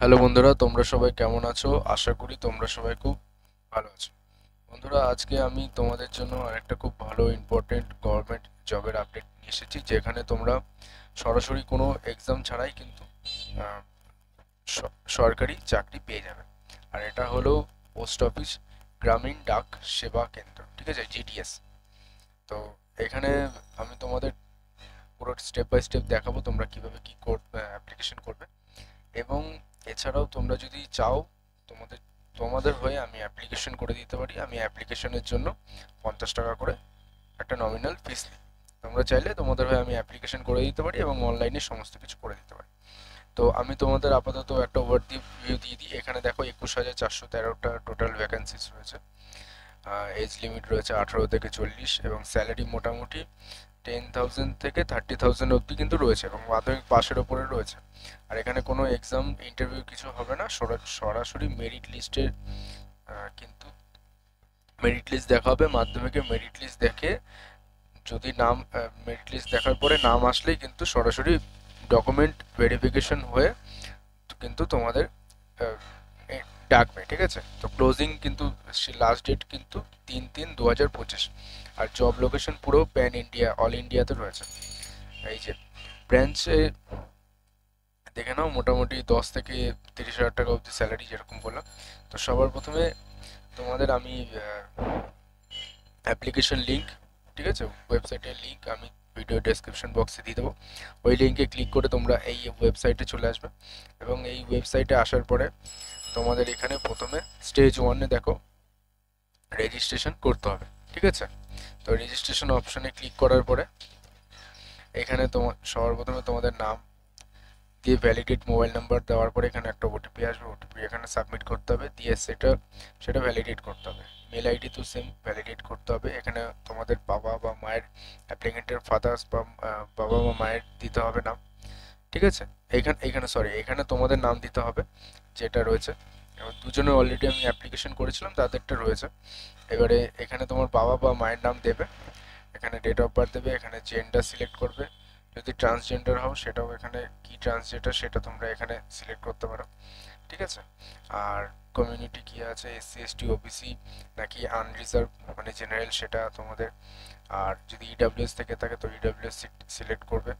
Hello বন্ধুরা, তোমরা সবাই কেমন আছো? আশা করি তোমরা সবাই খুব ভালো আছো। বন্ধুরা, আজকে আমি তোমাদের জন্য আরেকটা খুব ভালো ইম্পর্টেন্ট গভর্নমেন্ট জবের আপডেট নিয়ে এসেছি, যেখানে তোমরা সরাসরি কোনো এক্সাম ছাড়াই কিন্তু আহ, সরকারি চাকরি পেয়ে যাবে। আর এটা হলো পোস্ট অফিস গ্রামীণ ডাক সেবা কেন্দ্র, ঠিক আছে, জিডিএস। তো এখানে আমি তোমাদের পুরো স্টেপ বাই স্টেপ দেখাবো তোমরা কিভাবে কি অ্যাপ্লিকেশন করবে। এবং এছাড়াও তোমরা যদি চাও, তোমাদের তোমাদের হয়ে আমি অ্যাপ্লিকেশন করে দিতে পারি। আমি অ্যাপ্লিকেশনের জন্য 50 টাকা করে একটা নমিনাল ফিস নিই। তোমরা চাইলে তোমাদের হয়ে আমি অ্যাপ্লিকেশন করে দিতে পারি এবং অনলাইনে সমস্ত কিছু করে দিতে পারি। তো আমি তোমাদের আপাতত একটা ওভারভিউ দিয়ে দিই। এখানে দেখো 21,413টা টোটাল ভ্যাকেন্সিস রয়েছে। এজ লিমিট রয়েছে 18 থেকে 40 এবং স্যালারি মোটামুটি 10,000 থেকে 30,000 অবধি কিন্তু রয়েছে এবং মাধ্যমিক পাশের ওপরে রয়েছে। আর এখানে কোনো এক্সাম ইন্টারভিউ কিছু হবে না, সরাসরি মেরিট লিস্টের কিন্তু মেরিট লিস্ট দেখা হবে। মাধ্যমিকে মেরিট লিস্ট দেখে যদি নাম মেরিট লিস্ট দেখার পরে নাম আসলেই কিন্তু সরাসরি ডকুমেন্ট ভেরিফিকেশন হয়ে কিন্তু তোমাদের আহ, ডাকবে, ঠিক আছে। তো ক্লোজিং কিন্তু লাস্ট ডেট কিন্তু 3/3/2025। আর জব লোকেশন পুরো প্যান ইন্ডিয়া, অল ইন্ডিয়াতে রয়েছে। এই যে ব্রাঞ্চে দেখে নাও, মোটামুটি 10 থেকে 30 হাজার টাকা অবধি স্যালারি, যেরকম বললাম। তো সবার প্রথমে তোমাদের আমি অ্যাপ্লিকেশন লিঙ্ক, ঠিক আছে, ওয়েবসাইটের লিঙ্ক আমি ভিডিও ডেসক্রিপশন বক্সে দিয়ে দেবো। ওই লিঙ্কে ক্লিক করে তোমরা এই ওয়েবসাইটে চলে আসবে এবং এই ওয়েবসাইটে আসার পরে তোমাদের এখানে প্রথমে স্টেজ 1-এ দেখো রেজিস্ট্রেশন করতে হবে, ঠিক আছে। তো রেজিস্ট্রেশন অপশনে ক্লিক করার পরে এখানে তোমার সবার প্রথমে তোমাদের নাম দিয়ে ভ্যালিডেট মোবাইল নাম্বার দেওয়ার পরে এখানে একটা ওটিপি আসবে, ওটিপি এখানে সাবমিট করতে হবে, দিয়ে সেটা ভ্যালিডেট করতে হবে। মেল আইডি তো সেম ভ্যালিডেট করতে হবে। এখানে তোমাদের বাবা বা মায়ের, অ্যাপ্লিকেন্টের ফাদার্স বা বাবা বা মায়ের দিতে হবে নাম, ঠিক আছে। এখানে তোমাদের নাম দিতে হবে যেটা রয়েছে। এবার দুজনে অলরেডি আমি অ্যাপ্লিকেশন করেছিলাম, তাদেরটা রয়েছে। এবারে এখানে তোমার বাবা বা মায়ের নাম দেবে, এখানে ডেট অফ বার্থ দেবে, এখানে জেন্ডার সিলেক্ট করবে। যদি ট্রান্সজেন্ডার হও সেটাও এখানে কি ট্রান্সজেন্ডার সেটা তোমরা এখানে সিলেক্ট করতে পারো, ঠিক আছে। আর কমিউনিটি কি আছে, এসসি এসটি ওবিসি নাকি আনরিজার্ভ মানে জেনারেল, সেটা তোমাদের। আর যদি ইডাব্লিউএস থেকে থাকে তো ইডাব্লিউএস সিলেক্ট করবে।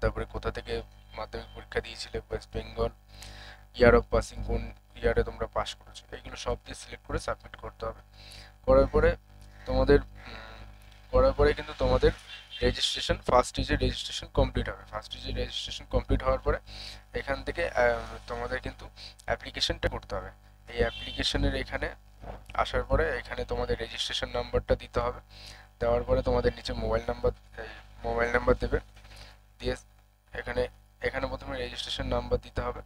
তারপরে কোথা থেকে মাধ্যমিক পরীক্ষা দিয়েছিলে, West Bengal. Year of passing, কোন ইয়ারে তোমরা পাস করেছো, এইগুলো সব দিয়ে সিলেক্ট করে সাবমিট করতে হবে। করার পরে তোমাদের করার পরে কিন্তু তোমাদের রেজিস্ট্রেশন, ফার্স্ট স্টেজে রেজিস্ট্রেশন কমপ্লিট হবে। ফার্স্ট স্টেজে রেজিস্ট্রেশন কমপ্লিট হওয়ার পরে এখান থেকে তোমাদের কিন্তু অ্যাপ্লিকেশনটা করতে হবে। এই অ্যাপ্লিকেশনের এখানে আসার পরে এখানে তোমাদের রেজিস্ট্রেশন নাম্বারটা দিতে হবে। দেওয়ার পরে তোমাদের নিচে মোবাইল নাম্বার দেবে, দিয়ে এখানে এখানে প্রথমে রেজিস্ট্রেশন নাম্বার দিতে হবে,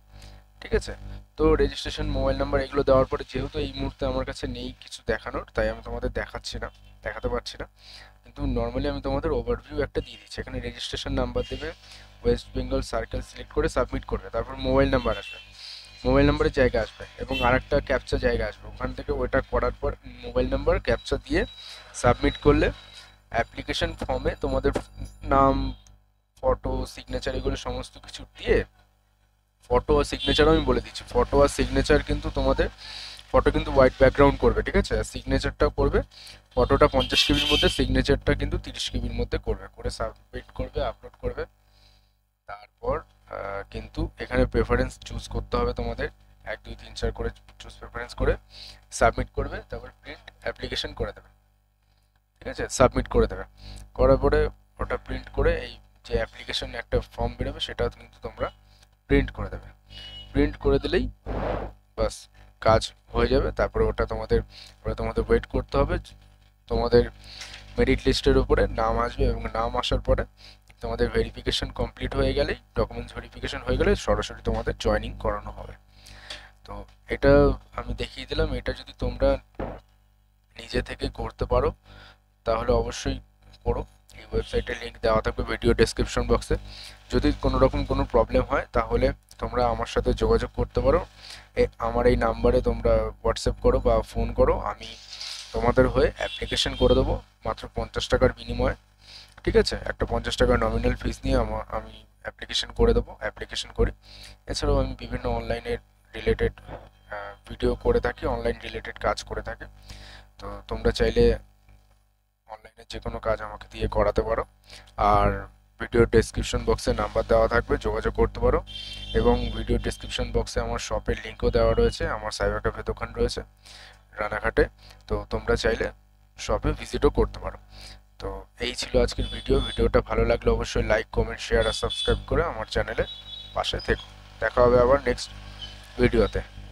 ঠিক আছে। তো রেজিস্ট্রেশন মোবাইল নাম্বার এগুলো দেওয়ার পরে, যেহেতু এই মুহূর্তে আমার কাছে নেই কিছু দেখানোর, তাই আমি তোমাদের দেখাতে পারছি না। কিন্তু নর্মালি আমি তোমাদের ওভারভিউ একটা দিয়ে দিচ্ছি। এখানে রেজিস্ট্রেশন নাম্বার দেবে, ওয়েস্ট বেঙ্গল সার্কেল সিলেক্ট করে সাবমিট করবে, তারপর মোবাইল নাম্বার আসবে, মোবাইল নাম্বারের জায়গা আসবে এবং আরেকটা ক্যাপচা জায়গা আসবে। ওখান থেকে ওইটা করার পর মোবাইল নাম্বার ক্যাপচা দিয়ে সাবমিট করলে অ্যাপ্লিকেশন ফর্মে তোমাদের নাম, ফটো, সিগনেচার এগুলো সমস্ত কিছু দিয়ে, ফটো আর সিগনেচার আমি বলে দিচ্ছি। ফটো আর সিগনেচার কিন্তু তোমাদের, ফটো কিন্তু হোয়াইট ব্যাকগ্রাউন্ড করবে, ঠিক আছে। আর সিগনেচারটা করবে, ফটোটা 50 কেবির মধ্যে, সিগনেচারটা কিন্তু 30 কেবির মধ্যে করবে, করে সাবমিট করবে, আপলোড করবে। তারপর কিন্তু এখানে প্রেফারেন্স চুজ করতে হবে তোমাদের, 1 2 3 4 করে চুজ প্রেফারেন্স করে সাবমিট করবে, তারপর প্রিন্ট অ্যাপ্লিকেশন করে দেবে, ঠিক আছে, সাবমিট করে দেবে। করার পরে ওটা প্রিন্ট করে এই যে অ্যাপ্লিকেশন একটা ফর্ম বেরোবে সেটা কিন্তু তোমরা প্রিন্ট করে দেবে। প্রিন্ট করে দিলেই বাস কাজ হয়ে যাবে। তারপরে ওটা তোমাদের ওয়েট করতে হবে। তোমাদের মেরিট লিস্টের উপরে নাম আসবে এবং নাম আসার পরে তোমাদের ভেরিফিকেশন কমপ্লিট হয়ে গেলেই, ডকুমেন্টস ভেরিফিকেশন হয়ে গেলে সরাসরি তোমাদের জয়েনিং করানো হবে। তো এটা আমি দেখিয়ে দিলাম। এটা যদি তোমরা নিজে থেকে করতে পারো তাহলে অবশ্যই করো। এই ওয়েবসাইটের লিঙ্ক দেওয়া থাকবে ভিডিও ডেসক্রিপশন বক্সে। যদি কোনো রকম কোনো প্রবলেম হয় তাহলে তোমরা আমার সাথে যোগাযোগ করতে পারো। আমার এই নাম্বারে তোমরা হোয়াটসঅ্যাপ করো বা ফোন করো, আমি তোমাদের হয়ে অ্যাপ্লিকেশন করে দেবো মাত্র 50 টাকার বিনিময়ে, ঠিক আছে। একটা 50 টাকার নমিনাল ফিস নিয়ে আমি অ্যাপ্লিকেশন করে দেবো, অ্যাপ্লিকেশন করি। এছাড়াও আমি বিভিন্ন অনলাইনের রিলেটেড ভিডিও করে থাকি, অনলাইন রিলেটেড কাজ করে থাকি। তো তোমরা চাইলে অনলাইনে যে কোনো কাজ আমাকে দিয়ে করাতে পারো। আর ভিডিও ডেসক্রিপশন বক্সে নাম্বার দেওয়া থাকবে, যোগাযোগ করতে পারো। এবং ভিডিও ডেসক্রিপশন বক্সে আমার শপের লিঙ্কও দেওয়া রয়েছে, আমার সাইবার ক্যাফে দোকান রয়েছে রানাঘাটে। তো তোমরা চাইলে শপে ভিজিটও করতে পারো। তো এই ছিল আজকের ভিডিওটা ভালো লাগলে অবশ্যই লাইক, কমেন্ট, শেয়ার আর সাবস্ক্রাইব করে আমার চ্যানেলে পাশে থেকো। দেখা হবে আবার নেক্সট ভিডিওতে।